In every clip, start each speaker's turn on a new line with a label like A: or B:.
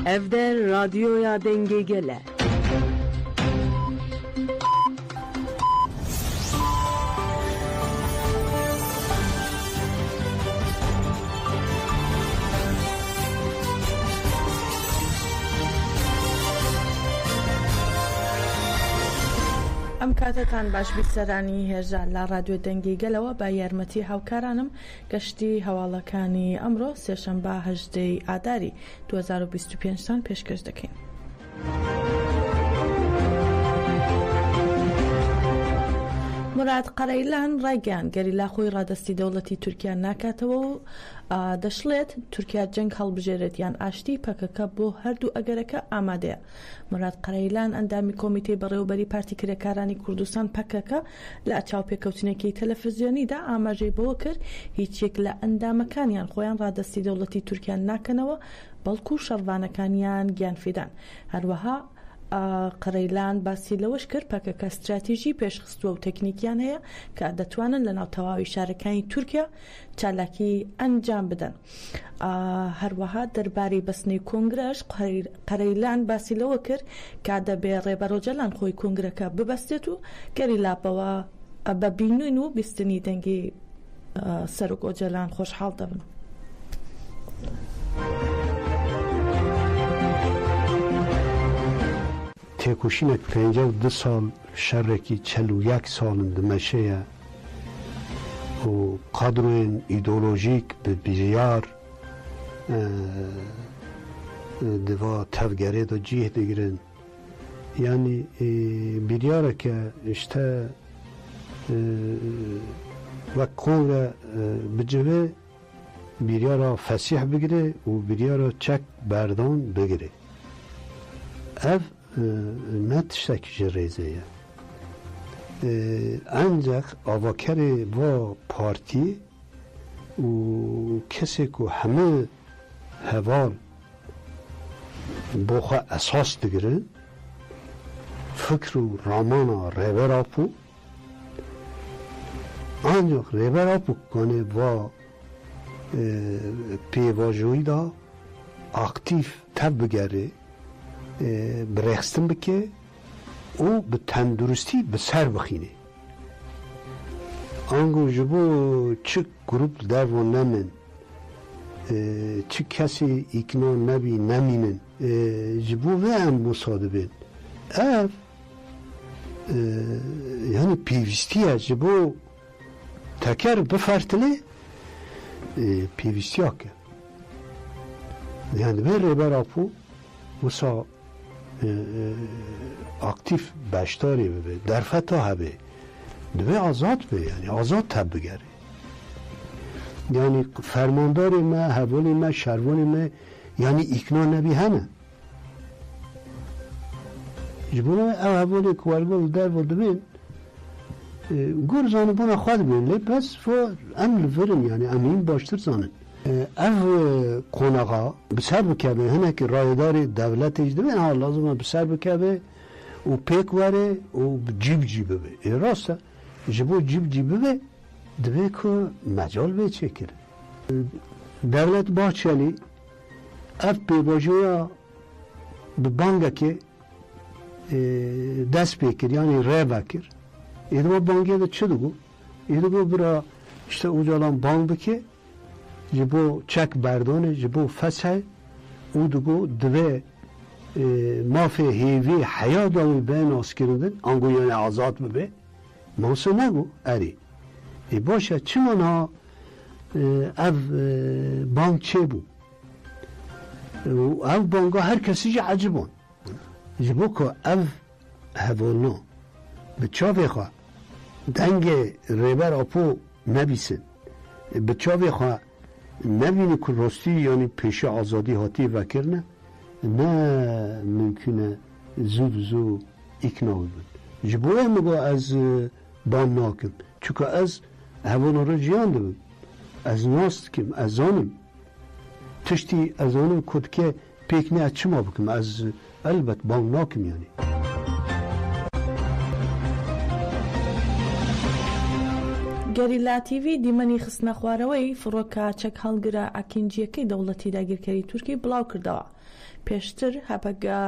A: Evde radyoya denge gele. ئەم کاتتان باش بیسەرانی هێژان لە ڕادیۆ دەنگی گەلەوە بە یارمەتی هاوکارانم گەشتی هەواڵەکانی ئەمڕۆ سێشەمبە 18 ئاداری 2025تان پێشکەش دەکەین. مراد قەرەیلان ڕایگەیاند گەریلا خۆی ڕادەستی دەوڵەتی تورکیا ناکاتەوە و دەشڵێت تورکیا جەنگ هەڵبژێرێت یان ئاشتی پەکەکە بۆ هەردوو ئەگەرەکە ئامادەیە. مراد قەرەیلان ئەندامی کۆمیتەی بەڕێوەبەری پارتی کرێکارانی کوردستان پەکەکە لە چاوپێکەوتنێکی تەلەڤیزیۆنیدا ئاماژەی بەوە کرد هیچ یەک لە ئەندامەکانیان خۆیان ڕادەستی دەوڵەتی تورکیا ناکەنەوە بەڵکو شەڕوانەکانیان گیانفێدان. هەروەها قەرەیلان باسی لەوەش کرد پەکەکە استراتیژی پێشخستووە و تەکنیکیان هەیە کە دەتوانن لە ناو تەواوی شارەکانی تورکیا چالاکی ئەنجام بدەن. هەروەها دەربارەی بەستنەی کۆنگرەش قەرەیلان باسی لەوە کرد کە دەبێ ڕێبەرۆجەلان خۆی کۆنگرەکە ببەستێت و گەریلاپەوە بە بینوین و بیستنی دەنگی سەرۆک ئۆجەلان خۆشحاڵ دەبن.
B: تێکوشینێک 52 ساڵ شەڕێکی 41 ساڵن دمەشەیە و قادروێن ئیدۆلۆژیک بە بژیار دوا تەڤگەرێدا جیه دەگرن یعنی بریارەکە شتە وەک کۆنگە بجوێ بریارە فەسیح بگرێ و بریارە چەک بەردان بگرێ. ئەv ne tiştekî ji rêzê ye. Ancak avakerê va partî û kesê ku hemû heval bo xwe esas digirin fikr û ramana rêbera pû ancak rêbera pû kanê va pêvajoyî da aktif tev bigere برخستن بکه او به تندرستی به سر بخینه. آنگو جبو چه گروپ در و نمین چه کسی اکنا نبی نمینن جبو و هم مصادبین اف یعنی پیوستیه جبو تکر بفرتله پیوستیه که یعنی بره براپو وسا aktif beşdari be derfeta hebe dve azad be yani azad tab bigere yani fermandari me hevoli me şervoni me yani ikna nebi hene jibuna ev hevoli kwargol der vodbin gur zanı buna xwed bin le bes fo em li virin yani emin baştır zanın ev konağa biser bikebe hinekî rayedarê devletê ji dibin ha lazim e biser bikebe û pêk were û cîb cî bibe. Rast e ji bo cîb cî bibe dibe ku mecal bê çêkir. Devlet Bahçeli ev pêvajoya bi bangekê dest pê kir yani rê vekir. Êdima bangê de çi digo? Êdigo bira işte Ocalan bang bike ji bo çek berdane ji bo feshe û digo divê mafê hêvî heya da wî bê naskirindin ango yani azad bibe masa nego erî baş e çiman ha ev bank çêbû ev banka her kesî jî ecibon ji bo ku ev hevalna bi çavê xwe dengê rêber apû nebîsin bi çavê xwe نبینی که راستی یعنی پیش آزادی هاتی وکرنه نه ممکنه زود اکنا بود جبوه مگه از بان ناکم چون از هوان را جیانده بود از ناست کم از آنم تشتی از آنم کد که پیکنه از چما بکم از البت بان ناکم یعنی
A: گەریلا تیڤ دیمەنی خستنە خوارەوەی فڕۆکە چەک هەڵگرە ئاکینجیەکەی دەوڵەتی داگیرکەری تورکی بڵاو کردەوە. پێشتر هەپەگە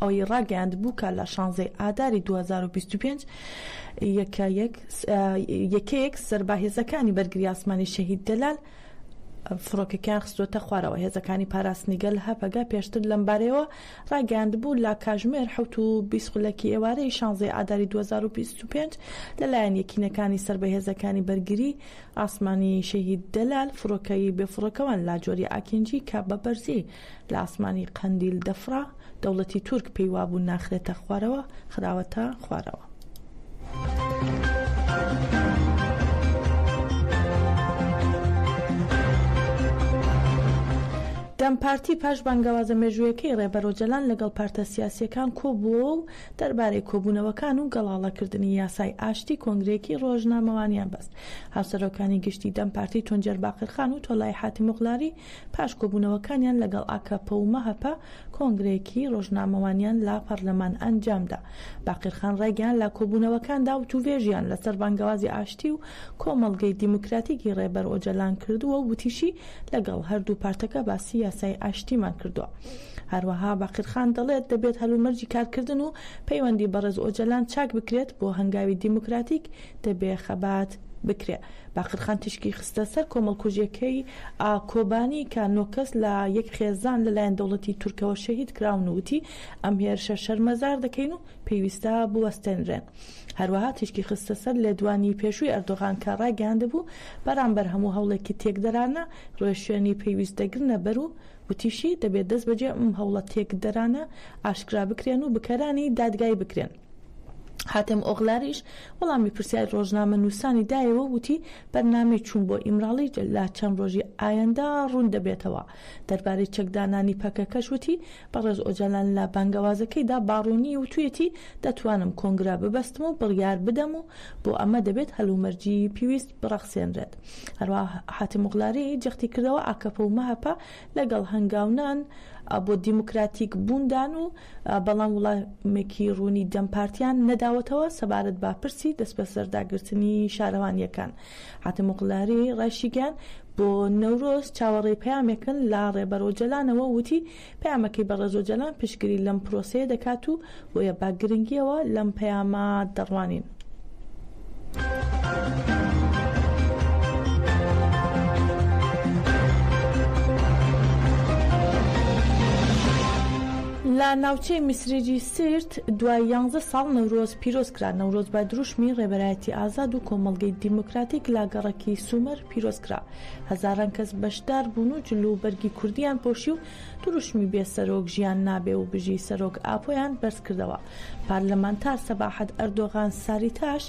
A: ئەوەی ڕاگەیاند بوو کە لە 16 ئاداری 2025 یەکەیەک سەرباهێزەکانی بەرگری ئاسمانی شەهید دەلال فڕۆکەکان خستوتە خوارەوە. هێزەکانی پاراستنیگەل هەپەگە پێشتر لەم بارەیەوە ڕاگەیاند بوو لە کاژمێر 20 خولەکی ئێوارەی 16 ئاداری 2025 لەلایەن یەکینەکانی سەربەهێزەکانی بەرگری ئاسمانی شەهید دەلال فڕۆکەی بێفڕۆکەوان لا جۆری ئاکینجی کە بە بەرزی لە ئاسمانی قەندیل دەفرا دەوڵەتی تورک پێی وابوو ناخرێتە خوارەوە خراوەتە خوارەوە. دەمپارتی پاش بانگەوازە مێژوویەکەی ڕێبەرۆجەلان لەگەڵ پارتە سیاسیەکان کۆبووە و دەربارەی کۆبوونەوەکان و گەڵاڵەکردنی یاسای ئاشتی کۆنگرێکی ڕۆژنامەوانیان بەست. هاوسەرۆکانی گشتی دەمپارتی تۆنجەر باقرخان و تۆلای حاتم موغڵاری پاش کۆبوونەوەکانیان لەگەڵ ئاکەپە و مەهەپە کۆنگرێکی ڕۆژنامەوانیان لە پەرلەمان ئەنجامدا. باقرخان ڕێگەیان لە کۆبوونەوەکاندا و تووێژیان لەسەر بانگەوازی ئاشتی و کۆمەڵگەی دیموکراتیکی ڕێبەرۆجەلان کردووە و وتیشی لەگەڵ هەردوو پارتەکە باسی یاسای ئاشتیمان کردووە. هەروەها باقرخان دەڵێت دەبێت هەلومەرجی کارکردن و پەیوەندی بەڕێز ئۆجەلان چاک بکرێت بۆ هەنگاوی دیموکراتیک دەبێ خەبات بکرێ. باقرخان تشکی خستە سەر کۆمەڵکوژیەکەی کۆبانی کە 9 کەس لە یەک خێزان لەلایەن دەوڵەتی تورکەوە شەهید کراون وتی ئەم هێرشە شەرمەزار دەکەین و پێویستە بوەستێنرێن. هەروەها تشکی خستە سەر لێدوانی پێشووی ئەردۆغان کە ڕاگەیاندەبوو بەرامبەر هەموو هەوڵێکی تێکدەرانە ڕێشوێنی پێویست دەگرنە بەر و وتیشی دەبێت دەست بەجێ هەوڵە تێکدەرانە ئاشکرا بکرێن و بکەرانی دادگای بکرێن. حاتم ئۆغلاریش وەڵامی پرسیاری ڕۆژنامە نووسانی دایەوە وتی بەرنامەی چوون بۆ ئیمراڵی لە چەند ڕۆژی ئایندا ڕوون دەبێتەوە. دەربارەی چەکدانانی پەکەکەش وتی بەڕێز ئۆجەلان لە بانگەوازەکەیدا باڕوونی و توێتی دەتوانم کۆنگرا ببەستم و بڕیار بدەم و بۆ ئەمە دەبێت هەلومەرجی پێویست بڕەخسێنرێت. هەروە حاتم ئۆغلاری جەختی کردەوە ئاکەپە و مەهەپە لەگەڵ هەنگاونان بۆ دیموکراتیک بووندان و بەڵام وڵامێکی ڕوونی دەمپارتیان نەداوەتەوە سەبارەت باپرسی دەست بە سەرداگرتنی شارەوانیەکان. حاتم ئۆغلاری ڕاشیگەیان بۆ نەورۆز چاوەڕێی پەیامێکن لە ڕێبەرۆجەلانەوە وتی پەیامەکەی بەڕێز ئۆجەلان پشتگیری لەم پرۆسەیە دەکات و بۆیە باگرنگیەوە لەم پەیامە دەڕوانین. لە ناوچەی میسرێجی سرت دوای 11 ساڵ نەورۆز پیرۆز کرا. نەورۆز با دروشمی ڕێبەرایەتی ئازاد و کۆمەڵگەی دیموکراتیک لا گەڕەکی سومەر پیرۆز کرا. هەزاران کەس بەشدار بوون و جلو بەرگی کوردیان پۆشی و دروشمی بێسەرۆک ژیان نابێ و بژی سەرۆک ئاپۆیان بەرز کردەوە. پارلەمانتار سەباحەت ئەردۆغان ساریتاش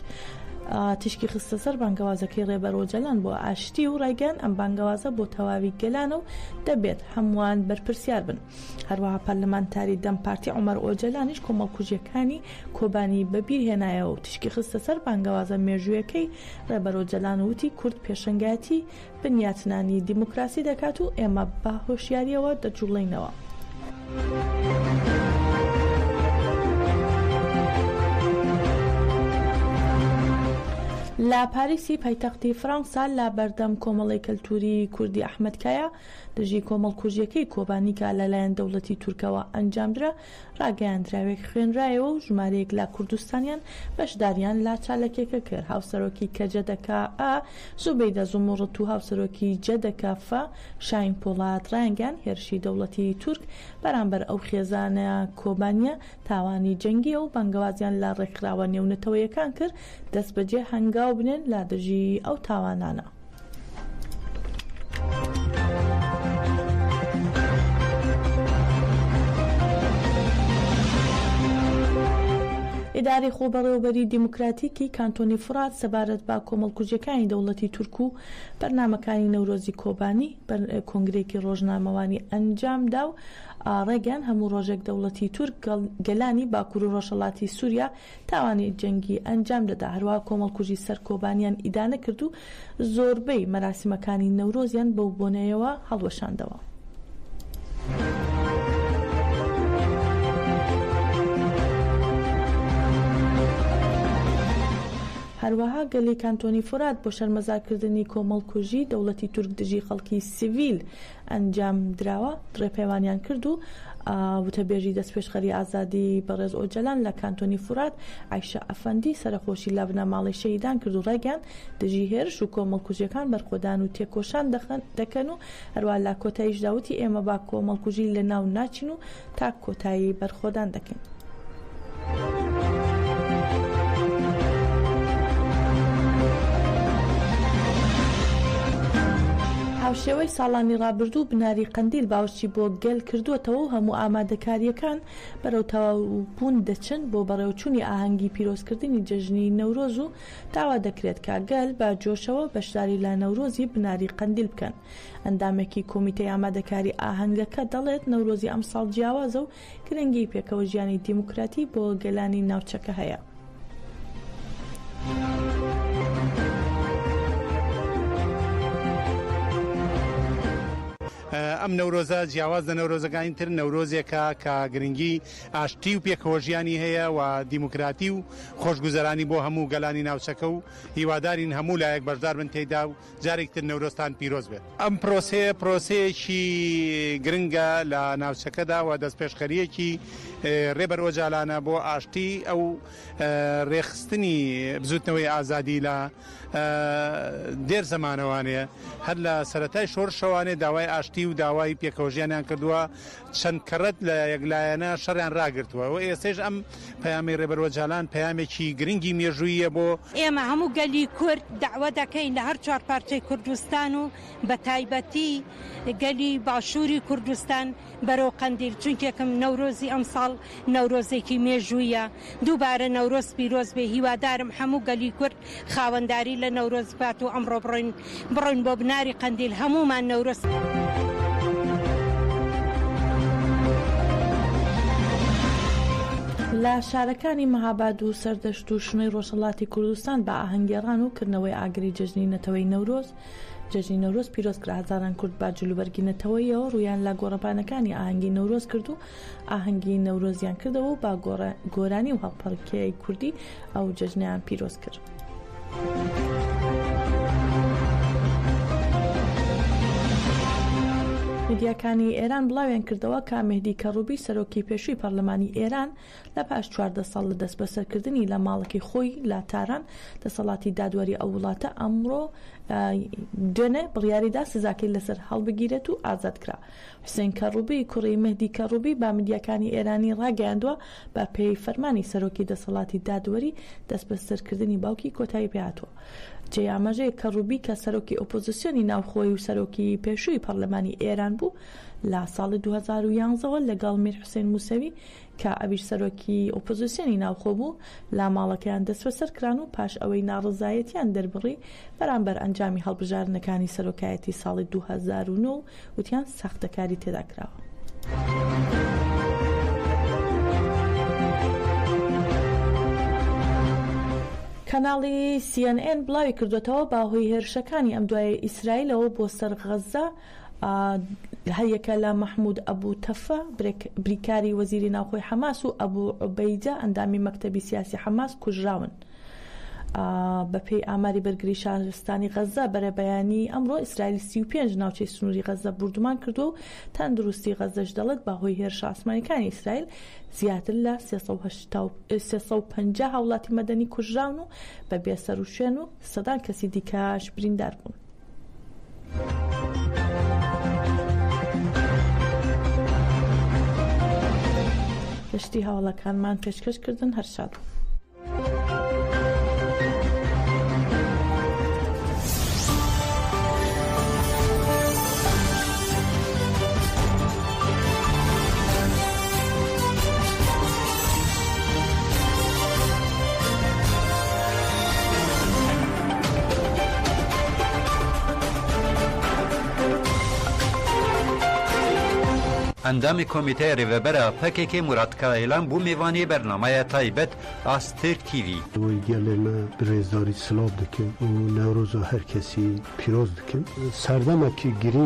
A: تشکی خستە سەر بانگەوازەکەی ڕێبەرۆجەلان بۆ ئاشتی و ڕایگەن ئەم بانگەوازە بۆ تەواوی گەلانە و دەبێت هەمووان بەرپرسیار بن. هەروەها پەرلەمانتاری دەمپارتی عومەر ئۆجەلانیش کۆمەڵکوژیەکانی کۆبانی بەبیرهێنایەوە و تشکی خستە سەر بانگەوازە مێژوویەکەی ڕێبەرۆجەلان وتی کورد پێشەنگایەتی بنیاتنانی دیموکراسی دەکات و ئێمە بە هۆشیاریەوە دەجوڵێنەوە. لە پاریسی پایتەختی فەڕەنسا لە بەردەم کۆمەڵی کەلتوری کوردی ئەحمەدکایە دژی کۆمەڵکوژیەکەی کۆبانیکە لەلایەن دەوڵەتی تورکەوە ئەنجامدرا ڕاگەیاندراوێک خوێنرایەوە و ژمارەیەک لە کوردستانیان بەشداریان لا چالەکێکە کرد. هاوسەرۆکی کە جەدەکە زوبەیدە زومڕت و هاوسەرۆکی جەدەکە شاین پۆڵات ڕایگەیان هێرشی دەوڵەتی تورک بەرامبەر ئەو خێزانە کۆبانیە تاوانی جەنگیە و بانگەوازیان لە ڕێکخراوە نێونەتەوەیەکان کرد دەست بەجێ هەنگاو بنێن لا دژی ئەو تاوانانە. ئیداری خۆبەڕێوەبەری دیموکراتیکی کانتۆنی فرات سەبارەت بە کۆمەڵکوژیەکانی دەوڵەتی تورک و بەرنامەکانی نەورۆزی کۆبانی کۆنگرێکی ڕۆژنامەوانی ئەنجامدا و ڕێگەیان هەموو ڕۆژێک دەوڵەتی تورک گەلانی باکوور و ڕۆژهەڵاتی سووریا تاوانی جەنگی ئەنجام دەدا. هەروەها کۆمەڵکوژی سەر کۆبانیان ئیدانە کرد و زۆربەی مەراسیمەکانی نەورۆزیان بەو بۆنەیەوە هەڵوەشاندەوە. هەروەها گەلی کانتۆنی فورات بۆ شەرمەزارکردنی کۆمەڵکوژی دەوڵەتی تورک دژی خەڵکی سیڤیل ئەنجام دراوە ڕێپەیوانیان کرد و وتەبێژی دەستپێشخەری ئازادی بەڕێز ئۆجەلان لە کانتۆنی فورات عایشە ئەفەندی سەرخۆشی لە بنەماڵی شەیدان کرد و ڕێگەیان دژی هێرش و کۆمەڵکوژیەکان بەرخۆدان و تێکۆشان دەکەن و هەروە لە کۆتاییش داوتی ئێمە با کۆمەڵکوژی لە ناو ناچین و تا کۆتایی بەرخۆدان دەکەین. هاوشێوەی ساڵانی ڕابردوو بناری قەندیل باوشی بۆ گەل کردووەتەوە و هەموو ئامادەکاریەکان بەرەو تەواوبوون دەچن بۆ بەڕێوەچوونی ئاهەنگی پیرۆزکردنی جەژنی نەورۆز و داوا دەکرێت کە گەل بە جۆشەوە بەشداری لە نەورۆزی بناری قەندیل بکەن. ئەندامێکی کۆمیتەی ئامادەکاری ئاهەنگەکە دەڵێت نەورۆزی ئەمساڵ جیاوازە و گرنگی پێکەوە ژیانی دیموکراتی بۆ گەلانی ناوچەکە هەیە.
C: ئەم نەورۆزە جیاواز لە نەورۆزەکانی تر نەورۆزێکە کە گرنگی ئاشتی و پێکەوەژیانی هەیە و دیموکراتی و خۆشگوزەرانی بۆ هەموو گەلانی ناوچەکە و هیوادارین هەموو لایەک بەشدار بن تێیدا و جارێکتر نەورۆستان پیرۆز بێت. ئەم پرۆسەیەکی گرنگە لە ناوچەکەدا و دەستپێشخەریەکی ڕێبەر ئۆجالانە بۆ ئاشتی ئەو ڕێخستنی بزوتنەوەی ئازادی لە دێر زەمانەوانەیە هەر لە سەرەتای شۆڕشەوانێ داوای ئاشتی و داوای پێکەوەژیانیان کردووە چەند کەڕەت لە یەکلایەنە شەڕیان ڕاگرتووە و ئێستش ئەم پەیامی ڕێبەر ئۆجالان پەیامێکی گرنگی مێژوویە بۆ
D: ئێمە هەموو گەلی کورد داوا دەکەین لە هەر چوار پارچەی کوردستان و بە تایبەتی گەلی باشووری کوردستان بەرەو قەندیل چونکێکم نەورۆزی ئەمساڵ نەورۆزێکی مێژوویە دووبارە نەورۆز پیرۆز بێ هیوادارم هەموو گەلی کورد خاوەنداری لە نەورۆز بات و ئەمڕۆ بڕۆین بۆ بناری قەندیل هەمومان نەورۆز.
A: لە شارەکانی مەهاباد و سەردەشت و شنۆی ڕۆژهەڵاتی کوردستان بە ئاهەنگێڕان و کردنەوەی ئاگری جەژنی نەتەوەی نەورۆز جەژنی نەورۆز پیرۆزکرا هەزاران کورد با جلوبەرگی نەتەوەیەوە ڕویان لە گۆڕەپانەکانی ئاهەنگی نەورۆز کرد و ئاهەنگی نەورۆزیان کردەوە و با گۆرانی و هەڵپەڵکێی کوردی ئەو جەژنیان پیرۆز کرد. میدیاکانی ئێران بڵاویان کردەوە کە مهدی کەڕوبی سەرۆکی پێشووی پەرلەمانی ئێران لە پاش 14 ساڵ لە دەست بەسەرکردنی لە ماڵەکەی خۆی لە تاران دەسەڵاتی دادوەری ئەو وڵاتە ئەمڕۆ دوێنێ بڕیاریدا سزاکەی لەسەر هەڵبگیرێت و ئازاد کرا. حوسێن کەڕوبی کوڕی مهدی کەڕوبی با میدیاکانی ئێرانی ڕاگەیاندووە بە پێی فەرمانی سەرۆکی دەسەڵاتی دادوەری دەست بەسەرکردنی باوکی کۆتایی پێهاتووە. جێیامەژەیە کەڕوبی کە سەرۆکی ئۆپۆزیسیۆنی ناوخۆی و سەرۆکی پێشووی پەرلەمانی ئێران بوو لە ساڵی 2011ەوە لەگەڵ میر حوسێن موسەوی کە ئەویش سەرۆکی ئۆپۆزیسیۆنی ناوخۆ بوو لە ماڵەکەیان دەست بەسەر کران و پاش ئەوەی ناڕزایەتیان دەربڕی بەرامبەر ئەنجامی هەڵبژارنەکانی سەرۆکایەتی ساڵی 2009 وتیان ساختەکاری تێدا کراوە. کەناڵی CNN بڵاوی کردوێتەوە باهۆی هێرشەکانی ئەم دوایە ئیسرائیلەوە بۆ سەر غەزە هەیەکە لە مەحموود ئەبوو تەفە بریکاری وەزیری ناوخۆی حەماس و ئەبوو عوبەیدە ئەندامی مەکتەبی سیاسی حەماس کوژراون. بەپێی ئاماری بەرگری شارستانی غەزە بەرەبەیانی ئەمڕۆ ئیسرائیل 35 ناوچەی سنووری غەزە بردومان کردو و تەندروستی غەزەش دەڵێت باهۆی هێرشە ئاسمانیەکانی ئیسرائیل زیاتر لە 350 هاوڵاتی مەدەنی کوژراون و بە بێسەر و شوێن و سەدان کەسی دیکەش بریندار بوون. گەشتی هەوڵەکانمان پێشکەشکردن هەرشاد.
E: ئەندامی کۆمیتەی ڕێڤەبەرە پەکێکی مورادکەیلان بوو میوانی بەرنامەیە تایبەت ئاستر تیڤی
B: گەلێمە برێزداری سلااو دکن و نەورۆز و هەر کەسی پیرۆز دکن سەردەمێکی گرنگ